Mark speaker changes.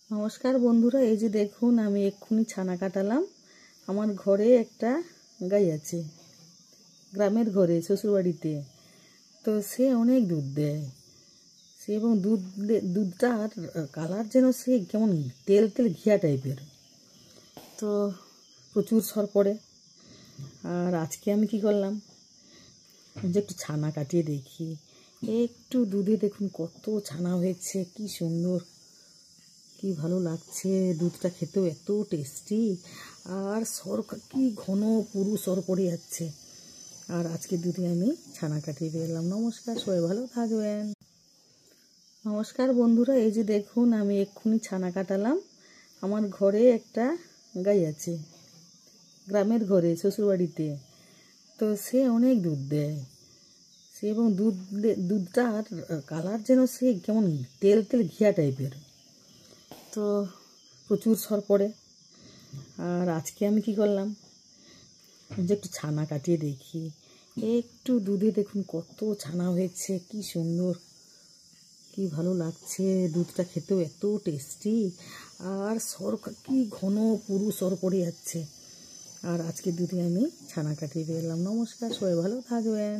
Speaker 1: নমস্কার বন্ধুরা, এই যে দেখুন আমি এক্ষুনি ছানা কাটালাম। আমার ঘরে একটা গাই আছে, গ্রামের ঘরে শ্বশুরবাড়িতে। তো সে অনেক দুধ দেয়, সে এবং দুধটার কালার যেন সে কেমন তেল তেল ঘিয়া টাইপের। তো প্রচুর সর পড়ে। আর আজকে আমি কি করলাম যে একটু ছানা কাটিয়ে দেখি। একটু দুধে দেখুন কত ছানা হয়েছে, কি সুন্দর, কি ভালো লাগছে। দুধটা খেতেও এত টেস্টি, আর সর কি ঘন পুরো সর পড়ে যাচ্ছে। আর আজকে দুধে আমি ছানা কাটিয়ে পেলাম। নমস্কার, সবাই ভালো থাকবেন। নমস্কার বন্ধুরা, এই যে দেখুন আমি এক্ষুনি ছানা কাটালাম। আমার ঘরে একটা গাই আছে, গ্রামের ঘরে শ্বশুরবাড়িতে। তো সে অনেক দুধ দেয়, সে এবং দুধটার কালার যেন সে কেমন তেল তেল ঘিয়া টাইপের। তো প্রচুর সর পড়ে। আর আজকে আমি কি করলাম যে একটু ছানা কাটিয়ে দেখি। একটু দুধে দেখুন কত ছানা হয়েছে, কি সুন্দর, কি ভালো লাগছে। দুধটা খেতেও এত টেস্টি, আর সর কি ঘন পুরো সর পড়ে যাচ্ছে। আর আজকে দুধে আমি ছানা কাটিয়ে পেলাম। নমস্কার, সবাই ভালো থাকবেন।